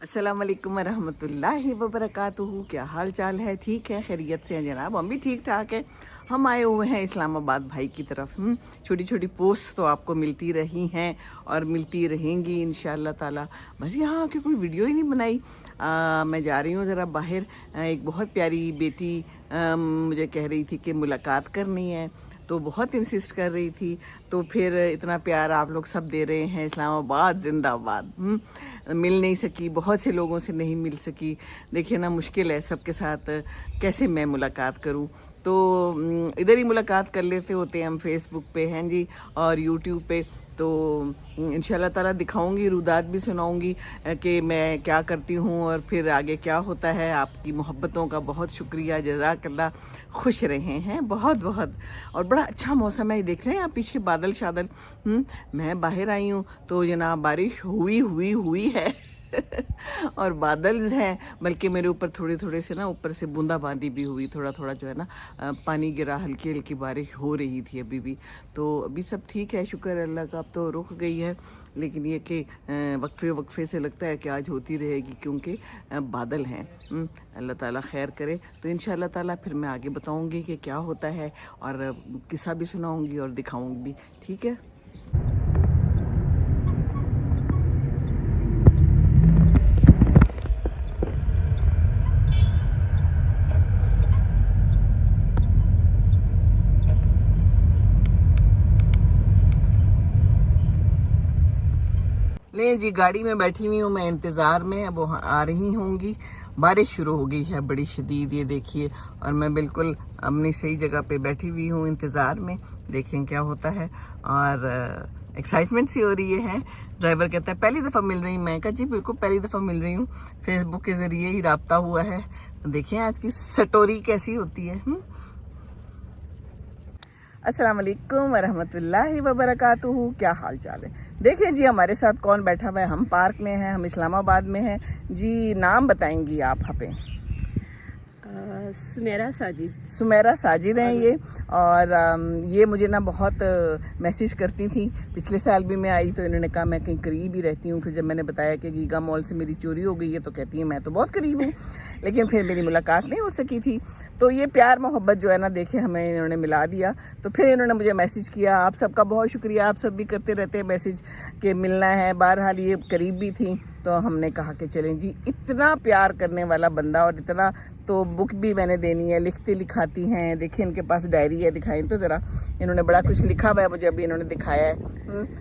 अस्सलाम वालेकुम वरहमतुल्लाहि वबरकातुहू। क्या हाल चाल है? ठीक है, खैरियत से हैं जनाब? हम भी ठीक ठाक है। हम आए हुए हैं इस्लामाबाद भाई की तरफ। छोटी छोटी पोस्ट तो आपको मिलती रही हैं और मिलती रहेंगी इंशाअल्लाह ताला। बस यहाँ की कोई वीडियो ही नहीं बनाई। मैं जा रही हूँ ज़रा बाहर। एक बहुत प्यारी बेटी मुझे कह रही थी कि मुलाकात करनी है, तो बहुत इंसिस्ट कर रही थी। तो फिर इतना प्यार आप लोग सब दे रहे हैं। इस्लामाबाद जिंदाबाद। मिल नहीं सकी, बहुत से लोगों से नहीं मिल सकी। देखिए ना, मुश्किल है सबके साथ, कैसे मैं मुलाकात करूं। तो इधर ही मुलाकात कर लेते होते हैं हम, फेसबुक पे हैं जी और यूट्यूब पे। तो इंशाल्लाह ताला दिखाऊंगी, रुदात भी सुनाऊंगी कि मैं क्या करती हूँ और फिर आगे क्या होता है। आपकी मोहब्बतों का बहुत शुक्रिया, जज़ाकल्लाह। खुश रहे हैं बहुत बहुत। और बड़ा अच्छा मौसम है, देख रहे हैं आप पीछे बादल शादल। मैं बाहर आई हूँ तो जनाब बारिश हुई है और बादल्स हैं, बल्कि मेरे ऊपर थोड़े थोड़े से ना ऊपर से बूंदाबांदी भी हुई, थोड़ा थोड़ा जो है ना पानी गिरा, हल्की हल्की बारिश हो रही थी अभी भी। तो अभी सब ठीक है, शुक्र अल्लाह का। अब तो रुक गई है, लेकिन ये कि वक्फे से लगता है कि आज होती रहेगी, क्योंकि बादल हैं। अल्लाह ताला खैर करे। तो इंशाअल्लाह ताला फिर मैं आगे बताऊंगी कि क्या होता है और किस्सा भी सुनाऊंगी और दिखाऊंगी भी। ठीक है। ले जी, गाड़ी में बैठी हुई हूँ मैं, इंतज़ार में। अब वो आ रही होंगी। बारिश शुरू हो गई है बड़ी शदीद, ये देखिए। और मैं बिल्कुल अपनी सही जगह पे बैठी हुई हूँ इंतज़ार में, देखें क्या होता है। और एक्साइटमेंट सी हो रही है। ड्राइवर कहता है पहली दफ़ा मिल रही हूँ। मैं कहा जी बिल्कुल पहली दफ़ा मिल रही हूँ, फेसबुक के ज़रिए ही राब्ता हुआ है। देखें आज की स्टोरी कैसी होती है। अस्सलाम वालेकुम वरहमतुल्लाहि वबरकातुहू। क्या हाल चाल है? देखिए जी, हमारे साथ कौन बैठा हुआ है। हम पार्क में हैं, हम इस्लामाबाद में हैं जी। नाम बताएंगी आप हमें? सुमेरा साजिद हैं ये। और ये मुझे ना बहुत मैसेज करती थी। पिछले साल भी मैं आई तो इन्होंने कहा मैं कहीं करीब ही रहती हूँ। फिर जब मैंने बताया कि गीगा मॉल से मेरी चोरी हो गई है, तो कहती है मैं तो बहुत करीब हूँ, लेकिन फिर मेरी मुलाकात नहीं हो सकी थी। तो ये प्यार मोहब्बत जो है ना, देखे हमें इन्होंने मिला दिया। तो फिर इन्होंने मुझे मैसेज किया। आप सबका बहुत शुक्रिया, आप सब भी करते रहते हैं मैसेज कि मिलना है। बहरहाल ये करीब भी थी, तो हमने कहा कि चलें जी। इतना प्यार करने वाला बंदा, और इतना तो बुक भी मैंने देनी है, लिखती लिखाती हैं। देखिए इनके पास डायरी है, दिखाएं तो ज़रा। इन्होंने बड़ा कुछ लिखा हुआ है, मुझे अभी इन्होंने दिखाया है।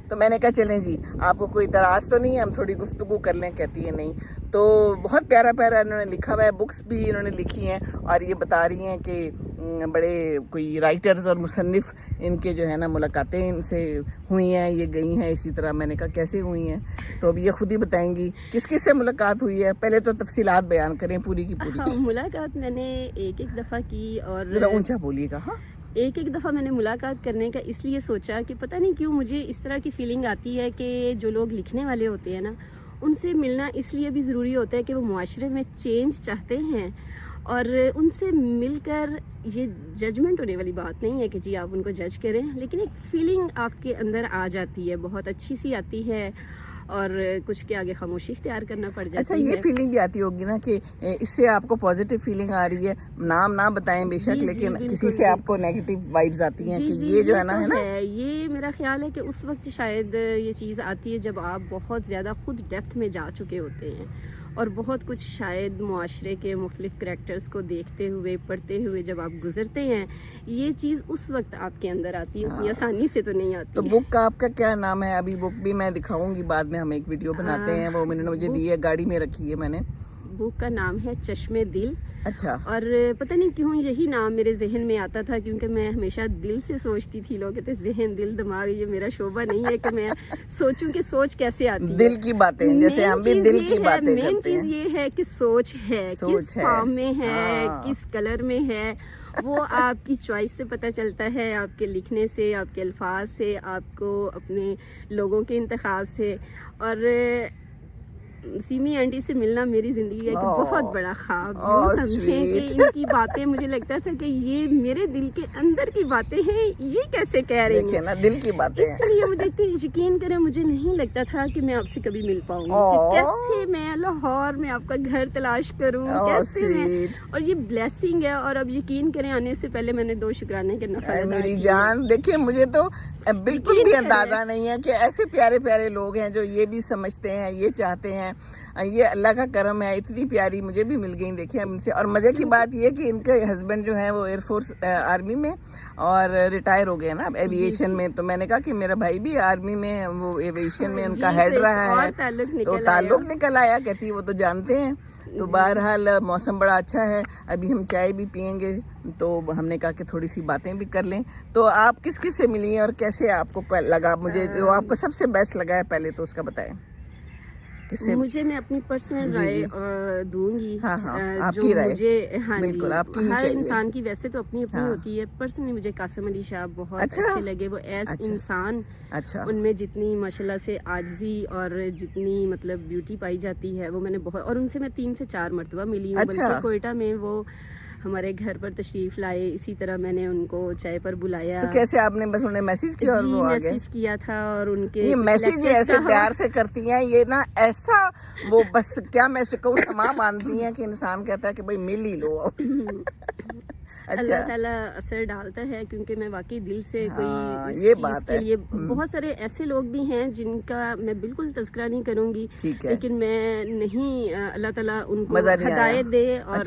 तो मैंने कहा चलें जी, आपको कोई इतराज़ तो नहीं है, हम थोड़ी गुफ्तगू कर लें? कहती है नहीं। तो बहुत प्यारा प्यारा इन्होंने लिखा हुआ है, बुक्स भी इन्होंने लिखी हैं। और ये बता रही हैं कि बड़े कोई राइटर्स और मुसन्निफ़ इनके जो है ना मुलाकातें इनसे हुई हैं, ये गई हैं इसी तरह। मैंने कहा कैसे हुई हैं? तो अब ये खुद ही बताएंगी किस किस से मुलाकात हुई है। पहले तो तफसीलात बयान करें पूरी की पूरी। हाँ, मुलाकात मैंने एक दफ़ा की। और जरा ऊंचा बोलिएगा। हाँ, एक दफ़ा मैंने मुलाकात करने का इसलिए सोचा कि पता नहीं क्यों मुझे इस तरह की फीलिंग आती है कि जो लोग लिखने वाले होते हैं ना, उनसे मिलना इसलिए भी ज़रूरी होता है कि वो मुआशरे में चेंज चाहते हैं। और उनसे मिलकर, ये जजमेंट होने वाली बात नहीं है कि जी आप उनको जज करें, लेकिन एक फीलिंग आपके अंदर आ जाती है, बहुत अच्छी सी आती है। और कुछ के आगे खामोशी इख्तियार करना पड़ जाती है। अच्छा, ये फीलिंग भी आती होगी ना कि इससे आपको पॉजिटिव फीलिंग आ रही है। नाम ना बताएं बेशक, लेकिन किसी से आपको नेगेटिव वाइब्स आती हैं कि ये जो है ना, है ना। ये मेरा ख्याल है कि उस वक्त शायद ये चीज़ आती है जब आप बहुत ज़्यादा खुद डेप्थ में जा चुके होते हैं और बहुत कुछ शायद मुआशरे के मुख्तलिफ करैक्टर्स को देखते हुए, पढ़ते हुए जब आप गुजरते हैं, ये चीज़ उस वक्त आपके अंदर आती है। हाँ। आसानी से तो नहीं आती। तो बुक का आपका क्या नाम है? अभी बुक भी मैं दिखाऊंगी बाद में, हम एक वीडियो बनाते हैं, वो मैंने मुझे दी है, गाड़ी में रखी है मैंने। बुक का नाम है चश्मे दिल। अच्छा। और पता नहीं क्यों यही नाम मेरे जहन में आता था, क्योंकि मैं हमेशा दिल से सोचती थी। लोग कहते जहन दिल दिमाग ये मेरा शोभा नहीं है कि मैं सोचूं कि सोच कैसे आती है। दिल की बातें, जैसे हम भी दिल की बातें करते हैं। मेन चीज ये है कि सोच है, किस फॉर्म में है, किस कलर में है, वो आपकी चॉइस से पता चलता है, आपके लिखने से, आपके अल्फाज से, आपको अपने लोगों के इंतखाब से। और सीमी आंटी से मिलना मेरी जिंदगी का एक बहुत बड़ा ख्वाब। यूं समझें कि इनकी बातें मुझे लगता था कि ये मेरे दिल के अंदर की बातें हैं, ये कैसे कह रही देखिए ना, दिल की बातें हैं। इसलिए मुझे यकीन करें, मुझे नहीं लगता था कि मैं आपसे कभी मिल पाऊंगी, कि कैसे मैं लाहौर में आपका घर तलाश करूं, कैसे मैं, और ये ब्लेसिंग है। और अब यकीन करें, आने से पहले मैंने 2 शुक्राने के नफल मेरी जान। देखिए, मुझे तो बिल्कुल भी अंदाजा नहीं है कि ऐसे प्यारे प्यारे लोग हैं जो ये भी समझते हैं, ये चाहते हैं। ये अल्लाह का करम है, इतनी प्यारी मुझे भी मिल गई। देखिए इनसे, और मज़े की बात ये कि इनके हस्बैंड जो हैं वो एयरफोर्स आर्मी में और रिटायर हो गए ना एविएशन में। तो मैंने कहा कि मेरा भाई भी आर्मी में, वो एविएशन में उनका हेड रहा है, तो ताल्लुक निकल आया। कहती वो तो जानते हैं। तो बहरहाल मौसम बड़ा अच्छा है, अभी हम चाय भी पियेंगे, तो हमने कहा कि थोड़ी सी बातें भी कर लें। तो आप किस किस से मिली हैं और कैसे आपको लगा? मुझे जो आपको सबसे बेस्ट लगा है पहले तो उसका बताएं। मुझे, मैं अपनी पर्सनल राय दूंगी। हाँ, आपकी राय मुझे, हाँ बिल्कुल जी, आपकी ही हर चाहिए। इंसान की वैसे तो अपनी अपनी होती है। पर्सनली मुझे कासिम अली शाह बहुत अच्छे लगे। वो एज इंसान, उनमें जितनी माशाल्लाह से आजिज़ी और जितनी मतलब ब्यूटी पाई जाती है वो मैंने बहुत, और उनसे मैं 3 से 4 मरतबा मिली हूँ। बल्कि कोयटा में वो हमारे घर पर तशरीफ लाए, इसी तरह मैंने उनको चाय पर बुलाया। तो कैसे आपने बस उन्हें मैसेज किया और वो आ गए? मैसेज किया था, और उनके ये मैसेज ऐसे प्यार से करती हैं ये ना, ऐसा वो बस क्या मैं कहूँ समा बांधती हैं कि इंसान कहता है कि भाई मिल ही लो। अच्छा, अल्लाह ताला असर डालता है, क्योंकि मैं वाकई दिल से कोई ये बात के लिए, बहुत सारे ऐसे लोग भी हैं जिनका मैं बिल्कुल तज़किरा नहीं करूंगी, लेकिन मैं नहीं, अल्लाह ताला उनको हिदायत दे। और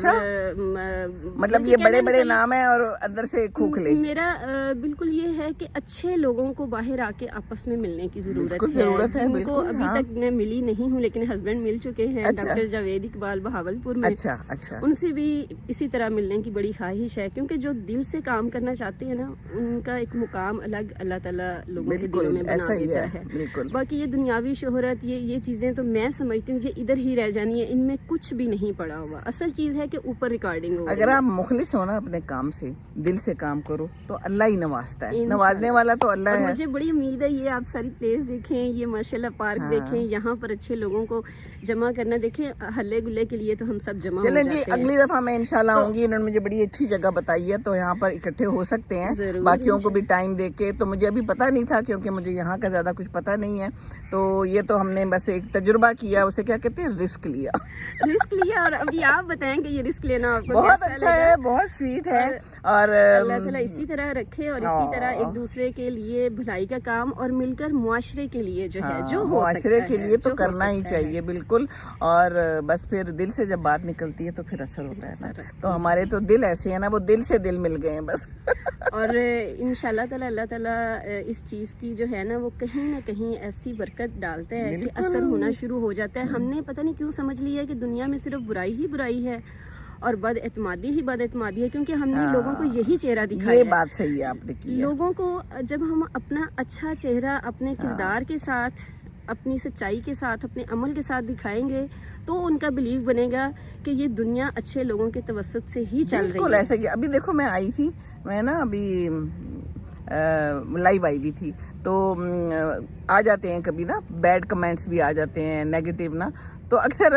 मतलब ये बड़े बड़े नाम है और अंदर से खोखले। मेरा बिल्कुल ये है कि अच्छे लोगों को बाहर आके आपस में मिलने की जरूरत है। जिनको अभी तक मैं मिली नहीं हूँ, लेकिन हस्बैंड मिल चुके हैं, डॉक्टर जावेद इकबाल बहावलपुर में। अच्छा, उनसे भी इसी तरह मिलने की बड़ी ख्वाहिश है, क्योंकि जो दिल से काम करना चाहते हैं ना, उनका एक मुकाम अलग अल्लाह ताला लोगों के दिलों में बना देता है। बाकी ये दुनियावी शोहरत, ये चीजें तो मैं समझती हूँ ये इधर ही रह जानी है, इनमें कुछ भी नहीं पड़ा हुआ। असल चीज है कि ऊपर रिकॉर्डिंग हो। अगर आप मुखलिस हो ना अपने काम से, दिल से काम करो, तो अल्लाह ही नवाजता है। नवाजने वाला तो अल्लाह है। मुझे बड़ी उम्मीद है, ये आप सारी प्लेस देखें, ये माशाल्लाह पार्क देखें, यहाँ पर अच्छे लोगों को जमा करना देखें। हल्ले गुल्ले के लिए तो हम सब जमा चलें जी, अगली दफा मैं इंशाल्लाह आऊंगी। इन्होंने मुझे बड़ी अच्छी जगह बताई है, तो यहाँ पर इकट्ठे हो सकते हैं, बाकियों को भी टाइम दे के। तो मुझे अभी पता नहीं था, क्योंकि मुझे यहाँ का ज्यादा कुछ पता नहीं है। तो ये तो हमने बस एक तजुर्बा किया, उसे क्या कहते हैं, रिस्क लिया। और अभी आप बताएं कि ये रिस्क लेना आपको बहुत अच्छा है, बहुत स्वीट है। और अल्लाह ताला इसी तरह रखे, और इसी तरह एक दूसरे के लिए भलाई का काम, और मिलकर मुआशरे के लिए जो है, जो मुआशरे के लिए तो करना ही चाहिए, बिल्कुल। और बस फिर दिल से जब बात निकलती है तो फिर असर होता है ना। तो हमारे तो दिल ऐसे है ना, वो दिल से दिल मिल गए हैं बस। और इंशाल्लाह ताला अल्लाह ताला इस चीज़ की जो है ना, वो कहीं ना कहीं ऐसी बरकत डालता है कि असर होना शुरू हो जाता है। हमने पता नहीं क्यों समझ लिया है कि दुनिया में सिर्फ बुराई ही बुराई है और बदएतमादी ही बदएतमादी है, क्योंकि हमने लोगों को यही चेहरा दिखाया। ये बात सही है आपने की। लोगों को जब हम अपना अच्छा चेहरा अपने किरदार के साथ, अपनी सच्चाई के साथ, अपने अमल के साथ दिखाएंगे, तो उनका बिलीव बनेगा कि ये दुनिया अच्छे लोगों के तवस्सुत से ही चल रही है। बिल्कुल ऐसा ही। अभी देखो मैं आई थी, मैं ना अभी लाइव आई हुई थी, तो आ जाते हैं कभी ना बैड कमेंट्स भी आ जाते हैं, नेगेटिव ना, तो अक्सर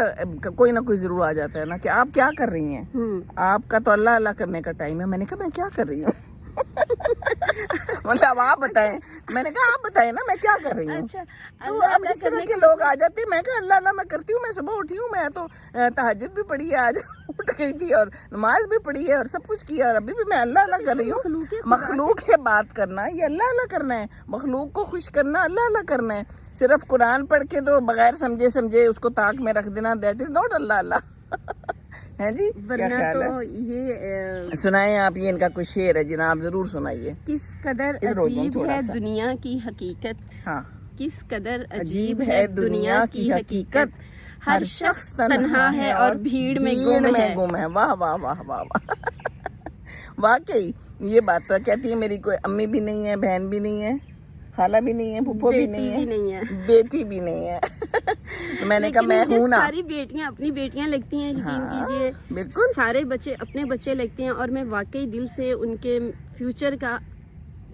कोई ना कोई जरूर आ जाता है ना कि आप क्या कर रही हैं, आपका तो अल्लाह अल्लाह करने का टाइम है। मैंने कहा मैं क्या कर रही हूँ? मतलब आप बताएं। मैंने कहा आप बताएं ना मैं क्या कर रही हूँ। अच्छा, तो अब इस तरह के लोग आ जाते हैं। मैं कहा अल्लाह अल्लाह मैं करती हूँ, मैं सुबह उठी हूँ, मैं तो तहज्जुद भी पढ़ी है, आज उठ गई थी और नमाज भी पढ़ी है और सब कुछ किया, और अभी भी मैं अल्लाह अल्लाह कर रही हूँ। मखलूक से बात करना ये अल्लाह अल्लाह करना है, मखलूक को खुश करना अल्लाह अल्लाह करना है। सिर्फ कुरान पढ़ के तो बगैर समझे उसको ताक में रख देना, दैट इज नॉट अल्लाह अल्लाह। है जी, क्या ख्याल तो है? ये सुनाए आप, ये इनका कुछ शेर है जनाब, जरूर सुनाइए। किस कदर अजीब है दुनिया की हकीकत, हाँ, किस कदर अजीब है दुनिया की हकीकत, हर शख्स तन्हा है और भीड़ में गुम है। वाह वाह वाह वाह वाह। वाकई ये बात तो कहती है, मेरी कोई अम्मी भी नहीं है, बहन भी नहीं है, खाला भी नहीं है, फूफो भी नहीं है, बेटी भी नहीं है। तो मैंने कहा मैं हूँ ना। सारी बेटियां अपनी बेटियां लगती हैं, यकीन कीजिए। बिल्कुल, सारे बच्चे अपने बच्चे लगते हैं, और मैं वाकई दिल से उनके फ्यूचर का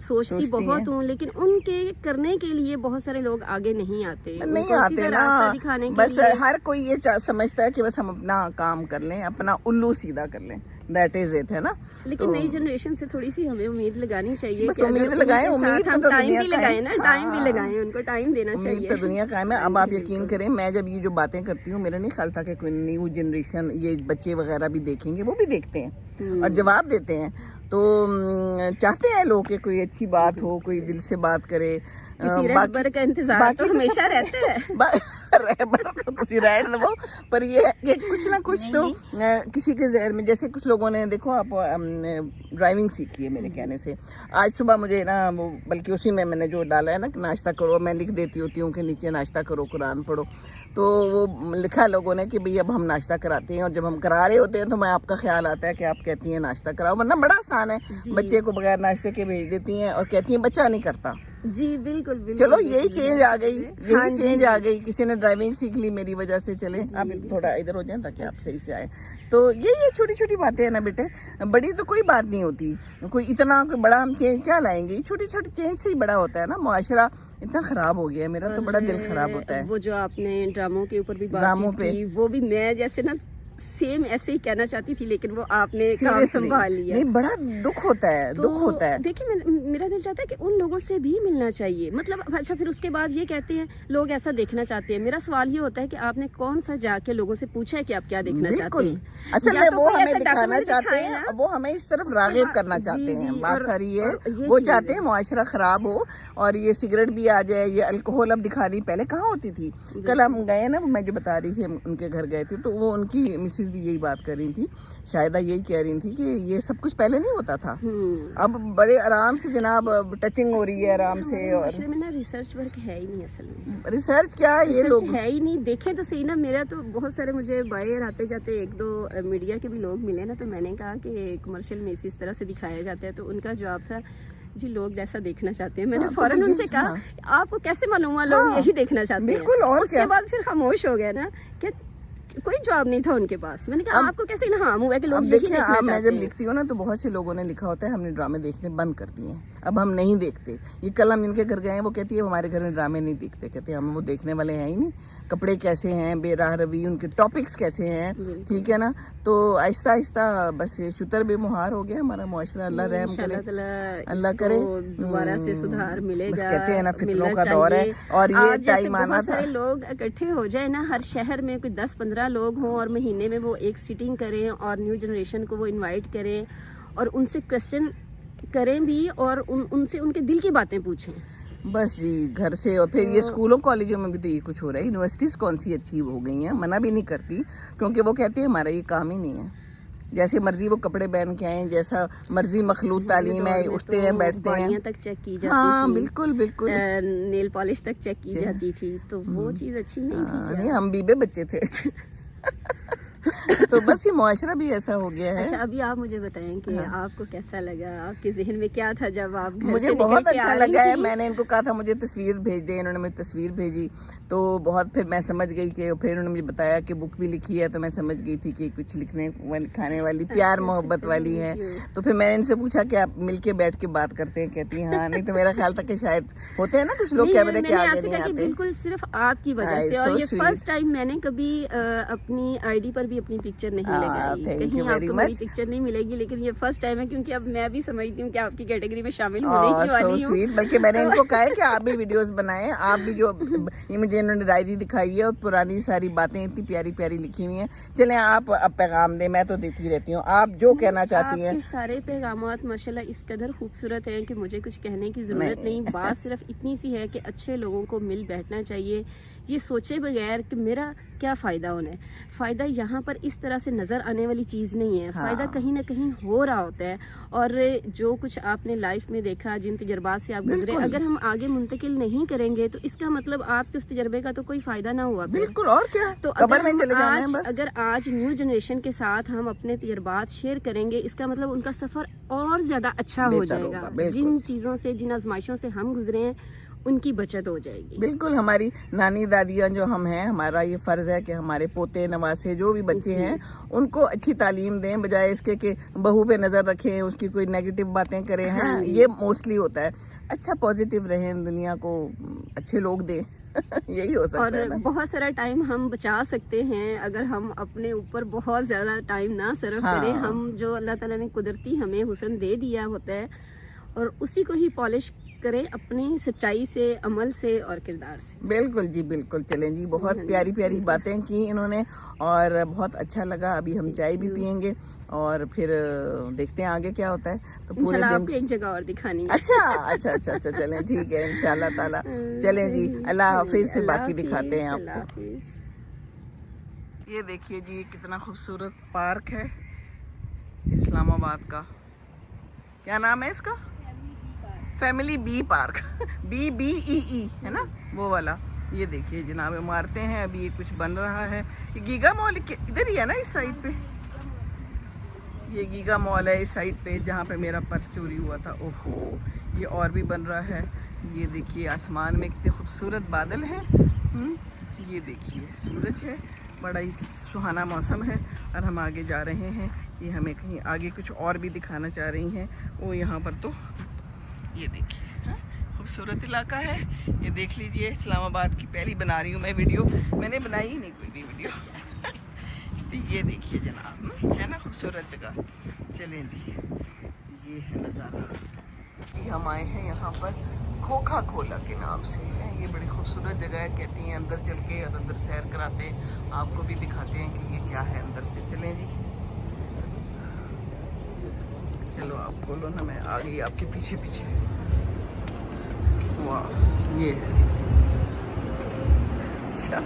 सोचती बहुत हूँ, लेकिन उनके करने के लिए बहुत सारे लोग आगे नहीं आते, नहीं उनको आते सीधा ना, रास्ता दिखाने के बस लिए। हर कोई ये समझता है कि बस हम अपना काम कर लें, अपना उल्लू सीधा कर लें, दैट इज इट, है ना। लेकिन नई जनरेशन से थोड़ी सी हमें उम्मीद लगानी चाहिए बस कि अगर उम्मीद लगाएं, उनके उम्मीद साथ पे हम तो टाइम दुनिया भी कायम। लगाएं ना, टाइम भी हाँ। लगाएं, उनको टाइम देना उम्मीद चाहिए। पे दुनिया कायम है। अब आप यकीन करें, मैं जब ये जो बातें करती हूँ, मेरा नहीं ख्याल था कि कोई न्यू जनरेशन, ये बच्चे वगैरह भी देखेंगे, वो भी देखते हैं और जवाब देते हैं। तो चाहते हैं लोग कि कोई अच्छी बात हो, कोई दिल से बात करे। किसी रहबर का इंतजार तो हमेशा रहता है। रहबर तो किसी रहन दो, पर ये है कि कुछ ना कुछ तो किसी के जहर में, जैसे कुछ लोगों ने, देखो आप ड्राइविंग सीखी है मेरे कहने से। आज सुबह मुझे ना वो, बल्कि उसी में मैंने जो डाला है ना कि नाश्ता करो, मैं लिख देती होती हूँ कि नीचे नाश्ता करो, कुरान पढ़ो, तो वो लिखा लोगों ने कि भाई अब हम नाश्ता कराते हैं, और जब हम करा रहे होते हैं तो मैं आपका ख्याल आता है कि आप कहती हैं नाश्ता कराओ, वरना बड़ा आसान है, बच्चे को बगैर नाश्ते के भेज देती हैं और कहती हैं बच्चा नहीं करता। जी बिल्कुल बिल्कुल। चलो यही चेंज आ गई, यही चेंज आ गई। किसी ने ड्राइविंग सीख ली मेरी वजह से, चले आप थोड़ा इधर हो जाए ताकि आप सही से आए। तो ये छोटी छोटी बातें हैं ना बेटे, बड़ी तो कोई बात नहीं होती, कोई इतना कोई बड़ा हम चेंज क्या लाएंगे, छोटे छोटे चेंज से ही बड़ा होता है ना। मुआशरा इतना खराब हो गया है, मेरा तो बड़ा दिल खराब होता है। वो जो आपने ड्रामों के ऊपर भी बात ड्रामों की थी, वो भी मैं जैसे ना सेम ऐसे ही कहना चाहती थी, लेकिन वो आपने काम संभाल लिया। नहीं, बड़ा दुख होता है, तो दुख होता है। देखिए, मेरा दिल चाहता है कि उन लोगों से भी मिलना चाहिए, मतलब अच्छा, फिर उसके बाद ये कहते हैं लोग ऐसा देखना चाहते हैं। मेरा सवाल ये होता है कि आपने कौन सा जाके लोगों से पूछा है कि आप क्या देखना चाहते हैं? असल में वो हमें दिखाना चाहते हैं, वो हमें इस तरफ रागिब करना चाहते हैं। बात सारी है, वो चाहते हैं मुआशरा खराब हो और ये सिगरेट भी आ जाए, ये अल्कोहल अब दिखा रही, पहले कहाँ होती थी। कल हम गए ना, मैं जो बता रही थी, उनके घर गए थे, तो वो उनकी मिसेज भी यही बात कर रही थी, शायद यही कह रही थी कि ये सब कुछ पहले नहीं होता था, अब बड़े आराम से जनाब टचिंग हो रही है आराम से। और में ना रिसर्च वर्क है ही नहीं, असल में रिसर्च क्या है, ये लोग है ही नहीं। देखें तो सही ना, मेरा तो बहुत सारे मुझे बाहर आते जाते एक दो मीडिया के भी लोग मिले ना, तो मैंने कहा कि कमर्शियल में इस तरह से दिखाया जाता है, तो उनका जवाब था जी लोग ऐसा देखना चाहते हैं। मैंने फौरन उनसे कहा आपको कैसे मालूम हुआ लोग यही देखना चाहते हैं? बिल्कुल। और उसके बाद फिर खामोश हो गया ना, कि कोई जवाब नहीं था उनके पास। मैंने कहा आपको कैसे इल्हाम हुआ कि लोग यही देखना चाहते हैं? मैं जब लिखती हूँ ना, तो बहुत से लोगों ने लिखा होता है हमने ड्रामे देखने बंद कर दिए हैं, अब हम नहीं देखते। ये कल हम इनके घर गए हैं, वो कहती है हमारे घर में ड्रामे नहीं दिखते, कहते हैं हम वो देखने वाले हैं ही नहीं। कपड़े कैसे हैं, बेराह रवी, उनके टॉपिक्स कैसे हैं, ठीक है ना। तो आहिस्ता आहिस्ता बस शुतर बेमुहार हो गया हमारा मुआशरा। अल्लाह रहम करे, अल्लाह करे, दोबारा से सुधार मिलेगा। बस कहते हैं ना फितनों का दौर है, और ये टाइम आना था। लोग इकट्ठे हो जाए ना, हर शहर में कोई 10-15 लोग हों, और महीने में वो एक सिटिंग करें और न्यू जनरेशन को वो इनवाइट करें और उनसे क्वेश्चन करें भी, और उनसे उनके दिल की बातें पूछें। बस जी, घर से। और फिर ये स्कूलों कॉलेजों में भी तो ये कुछ हो रहा है। यूनिवर्सिटीज़ कौन सी अच्छी हो गई हैं, मना भी नहीं करती, क्योंकि वो कहती है हमारा ये काम ही नहीं है। जैसे मर्जी वो कपड़े पहन के आए, जैसा मर्जी मखलूत तालीम है, उठते हैं बैठते हैं, तक चेक की जाती हाँ बिल्कुल बिल्कुल, नेल पॉलिश तक चेक की जाती थी, तो वो चीज़ अच्छी नहीं थी। नहीं, हम बीबे बच्चे थे। तो बस ये मुआशरा भी ऐसा हो गया है। अच्छा, अभी आप मुझे बताएं कि आपको कैसा लगा, आपके जहन में क्या था जब आप घर मुझे से बहुत निकल के अच्छा आ लगा रही है। थी? मैंने इनको कहा था मुझे तस्वीर भेज दें, इन्होंने मुझे तस्वीर भेजी, तो बहुत फिर मैं समझ गई कि, फिर उन्होंने मुझे बताया कि बुक भी लिखी है, तो मैं समझ गई थी कि कुछ लिखाने वाली, प्यार मोहब्बत वाली है। तो फिर मैंने इनसे पूछा कि आप मिलके बैठ के बात करते हैं, कहती हैं हाँ। नहीं तो मेरा ख्याल था कि शायद होते हैं ना कुछ लोग कैमरे के आगे नहीं आते। बिल्कुल सिर्फ आपकी वजह से, और ये फर्स्ट टाइम मैंने कभी अपनी आईडी पर भी अपनी पिक्चर नहीं लगाई, कहीं आपको मेरी पिक्चर नहीं मिलेगी, लेकिन ये फर्स्ट टाइम है, क्योंकि अब मैं भी समझती हूँ कि आपकी कैटेगरी में शामिल होने की वाली हूँ। बल्कि मैंने इनको कहा है कि आप भी वीडियोस बनाएं, आप भी जो ये मुझे इन्होंने डायरी दिखाई है और पुरानी सारी बातें इतनी प्यारी प्यारी लिखी हुई हैं, चलें आप अब पैगाम दें, मैं तो देती रहती हूँ, आप जो कहना चाहती हैं। सारे पैगामात माशाल्लाह इस कदर खूबसूरत हैं कि मुझे कुछ कहने की जरूरत नहीं। बात सिर्फ इतनी सी है कि अच्छे लोगों को मिल बैठना चाहिए, ये सोचे बगैर कि मेरा क्या फ़ायदा होना है। फ़ायदा यहाँ पर इस तरह से नज़र आने वाली चीज़ नहीं है, फ़ायदा कहीं ना कहीं हो रहा होता है। और जो कुछ आपने लाइफ में देखा, जिन तजर्बात से आप गुजरे, अगर हम आगे मुंतकिल नहीं करेंगे तो इसका मतलब आपके उस तजर्बे का तो कोई फ़ायदा ना हुआ। बिल्कुल, और क्या, तो अगर आज न्यू जनरेशन के साथ हम अपने तजर्बात शेयर करेंगे, इसका मतलब उनका सफ़र और ज़्यादा अच्छा हो जाएगा। जिन चीज़ों से, जिन आजमाइशों से हम गुजरे हैं, उनकी बचत हो जाएगी। बिल्कुल, हमारी नानी दादियाँ जो हम हैं, हमारा ये फ़र्ज़ है कि हमारे पोते नवासे जो भी बच्चे हैं उनको अच्छी तालीम दें, बजाय इसके कि बहू पे नज़र रखें, उसकी कोई नेगेटिव बातें करें। हैं ये मोस्टली होता है। अच्छा पॉजिटिव रहें, दुनिया को अच्छे लोग दें यही हो सकता है और ना। बहुत सारा टाइम हम बचा सकते हैं अगर हम अपने ऊपर बहुत ज़्यादा टाइम ना सर्व हाँ। करें। हम जो अल्लाह ताला ने कुदरती हमें हुस्न दे दिया होता है और उसी को ही पॉलिश करें अपनी सच्चाई से, अमल से और किरदार से। बिल्कुल जी, बिल्कुल। चलें जी, बहुत प्यारी प्यारी बातें की इन्होंने और बहुत अच्छा लगा। अभी हम चाय भी पियेंगे और फिर देखते हैं आगे क्या होता है। तो पूरे इंशाल्लाह दिन आपको एक जगह और दिखानी है। अच्छा, चलें ठीक है, इंशाल्लाह ताला। चलें जी, अल्लाह हाफिज़, फिर बाकी दिखाते हैं अल्लाह आपको। हाफिज़। ये देखिए जी, कितना खूबसूरत पार्क है इस्लामाबाद का। क्या नाम है इसका? फैमिली बी पार्क BBEE है ना, वो वाला। ये देखिए जनाब, इमारतें हैं, अभी ये कुछ बन रहा है। ये गीगा मॉल इधर ही है ना, इस साइड पे। ये गीगा मॉल है इस साइड पे, जहाँ पे मेरा पर्स चोरी हुआ था। ओहो, ये और भी बन रहा है। ये देखिए आसमान में कितने खूबसूरत बादल हैं। ये देखिए सूरज है, बड़ा ही सुहाना मौसम है। और हम आगे जा रहे हैं। ये हमें कहीं आगे कुछ और भी दिखाना चाह रही हैं वो। यहाँ पर तो ये देखिए खूबसूरत इलाका है। ये देख लीजिए, इस्लामाबाद की पहली बना रही हूँ मैं वीडियो। मैंने बनाई ही नहीं कोई भी वीडियो तो ये देखिए जनाब, है ना खूबसूरत जगह। चलें जी, ये है नज़ारा जी। हम आए हैं यहाँ पर खोखा खोला के नाम से है। ये बड़ी खूबसूरत जगह है, कहती हैं अंदर चल के और अंदर सैर कराते हैं, आपको भी दिखाते हैं कि ये क्या है अंदर से। चलें जी, चलो आप खोलो ना, मैं आ गई आपके पीछे पीछे। वाह, ये है जी। अच्छा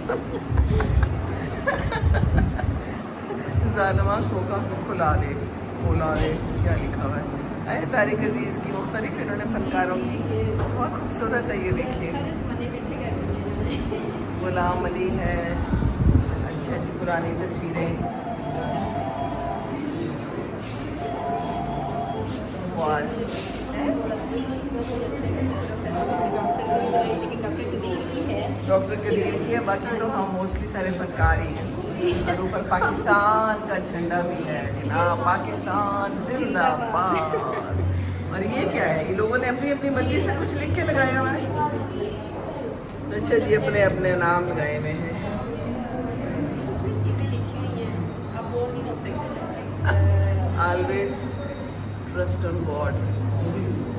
ज़ालिमा खोखा खुला दे, खोला दे, क्या लिखा हुआ है? अरे तारिक अजीज़ की मुख्तलिफ इन्होंने फनकारों की, बहुत खूबसूरत है। ये देखिए गुलाम अली है। अच्छा जी, पुरानी तस्वीरें। डॉक्टर कदीर की है, बाकी तो हम मोस्टली सारे फनकार ही हैं। और ऊपर पाकिस्तान का झंडा भी है जनाब, पाकिस्तान जिंदाबाद। और ये क्या है? ये लोगों ने अपनी अपनी मर्जी से कुछ लिख के लगाया हुआ है। अच्छा जी, अपने अपने नाम लगाए हुए हैं। Always trust on God.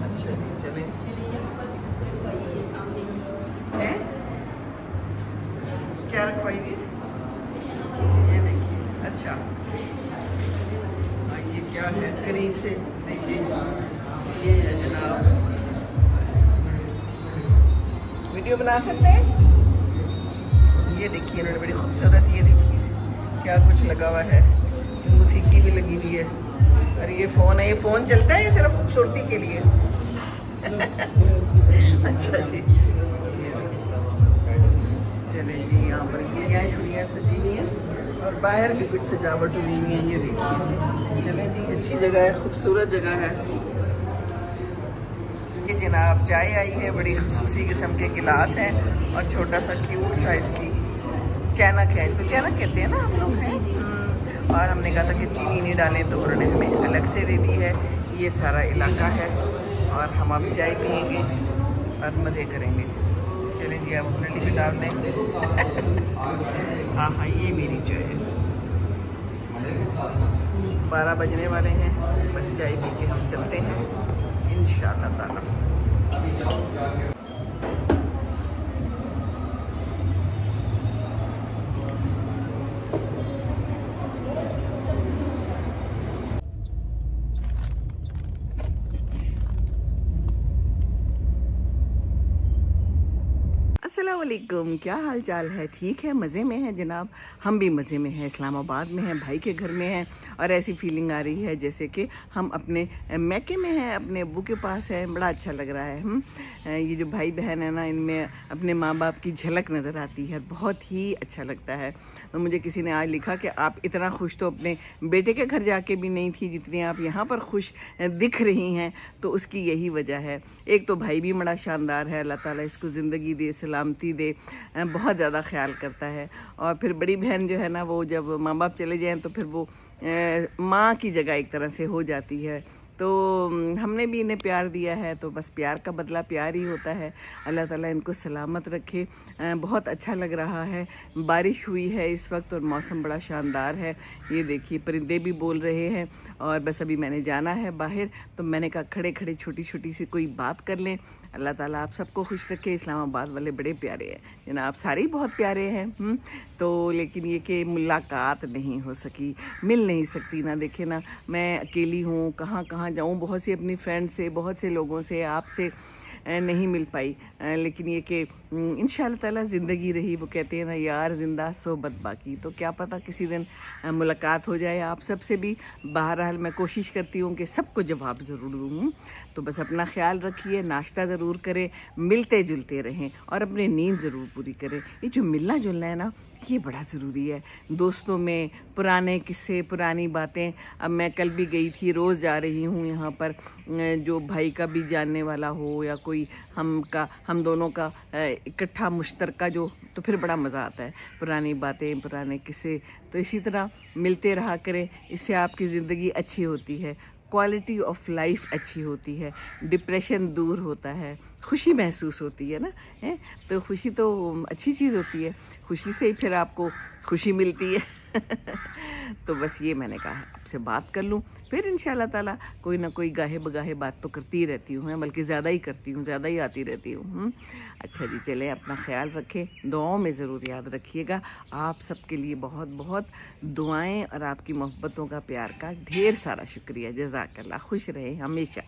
अच्छा जी, चलें। हैं? क्या रखवाई है? ये देखिए। अच्छा, ये क्या है? करीब से देखिए, ये है जनाब। वीडियो बना सकते हैं? ये देखिए इन्होंने बड़ी खूबसूरत, ये देखिए क्या कुछ लगा हुआ है। मौसीकी भी लगी हुई है। और ये फ़ोन है, ये फ़ोन चलता है, ये सिर्फ खूबसूरती के लिए अच्छा जी, चले जी। यहाँ पर गुड़ियाँ सजी हुई हैं और बाहर भी कुछ सजावट हुई हुई है। ये देखिए, चले जी, अच्छी जगह है, खूबसूरत जगह है। ये जनाब चाय आई है, बड़ी खसूसी किस्म के गिलास हैं और छोटा सा क्यूट सा इसकी चैनक है। इसको चैनक कहते हैं ना हम लोग हैं। और हमने कहा था कि चीनी नहीं डालें, तो उन्होंने हमें अलग से दे दी है। ये सारा इलाका है और हम अब चाय पियेंगे और मज़े करेंगे। चलें जी, आप अपने लिए भी डाल दें हाँ, ये मेरी चाय है। 12 बजने वाले हैं, बस चाय पी के हम चलते हैं इंशाअल्लाह ताला। अस्सलाम वालेकुम, क्या हाल चाल है? ठीक है, मज़े में हैं जनाब। हम भी मज़े में हैं, इस्लामाबाद में हैं, भाई के घर में हैं और ऐसी फीलिंग आ रही है जैसे कि हम अपने मैके में हैं, अपने अब्बू के पास हैं। बड़ा अच्छा लग रहा है। ये जो भाई बहन है ना, इनमें अपने माँ बाप की झलक नज़र आती है, बहुत ही अच्छा लगता है। तो मुझे किसी ने आज लिखा कि आप इतना खुश तो अपने बेटे के घर जाके भी नहीं थी जितनी आप यहाँ पर खुश दिख रही हैं। तो उसकी यही वजह है। एक तो भाई भी बड़ा शानदार है, अल्लाह ताला इसको ज़िंदगी दे, सलामती दे, बहुत ज़्यादा ख्याल करता है। और फिर बड़ी बहन जो है ना, वो जब माँ बाप चले जाएँ तो फिर वो माँ की जगह एक तरह से हो जाती है। तो हमने भी इन्हें प्यार दिया है, तो बस प्यार का बदला प्यार ही होता है। अल्लाह ताला इनको सलामत रखे। बहुत अच्छा लग रहा है, बारिश हुई है इस वक्त और मौसम बड़ा शानदार है। ये देखिए परिंदे भी बोल रहे हैं। और बस अभी मैंने जाना है बाहर, तो मैंने कहा खड़े खड़े छोटी छोटी सी कोई बात कर लें। अल्लाह ताला आप सबको खुश रखे। इस्लामाबाद वाले बड़े प्यारे हैं जनाब, सारे ही बहुत प्यारे हैं। तो लेकिन ये कि मुलाकात नहीं हो सकी, मिल नहीं सकती ना। देखे ना, मैं अकेली हूँ, कहाँ कहाँ जाऊँ। बहुत सी अपनी फ्रेंड से, बहुत से लोगों से, आपसे नहीं मिल पाई। लेकिन ये कि इंशाअल्लाह ताला ज़िंदगी रही। वो कहते हैं ना, यार ज़िंदा सोबत बाकी। तो क्या पता किसी दिन मुलाकात हो जाए आप सबसे भी। बहरहाल मैं कोशिश करती हूँ कि सबको जवाब ज़रूर दूँ। तो बस अपना ख्याल रखिए, नाश्ता ज़रूर करें, मिलते जुलते रहें और अपनी नींद ज़रूर पूरी करें। ये जो मिलना जुलना है ना, ये बड़ा ज़रूरी है। दोस्तों में पुराने किस्से, पुरानी बातें। अब मैं कल भी गई थी, रोज़ जा रही हूँ यहाँ पर। जो भाई का भी जानने वाला हो या कोई हम दोनों का इकट्ठा मुश्तरका जो, तो फिर बड़ा मज़ा आता है। पुरानी बातें, पुराने किस्से। तो इसी तरह मिलते रहा करें, इससे आपकी ज़िंदगी अच्छी होती है, क्वालिटी ऑफ लाइफ अच्छी होती है, डिप्रेशन दूर होता है, खुशी महसूस होती है ना, है। तो खुशी तो अच्छी चीज़ होती है, खुशी से ही फिर आपको खुशी मिलती है। तो बस ये मैंने कहा आपसे बात कर लूँ, फिर इंशाल्लाह ताला कोई ना कोई गाहे बगाहे बात तो करती ही रहती हूँ, बल्कि ज़्यादा ही करती हूँ, ज़्यादा ही आती रहती हूँ। अच्छा जी, चलें, अपना ख्याल रखें, दुआओं में ज़रूर याद रखिएगा। आप सबके लिए बहुत बहुत दुआएं और आपकी मोहब्बतों का, प्यार का ढेर सारा शुक्रिया। जज़ाकल्लाह। खुश रहें हमेशा।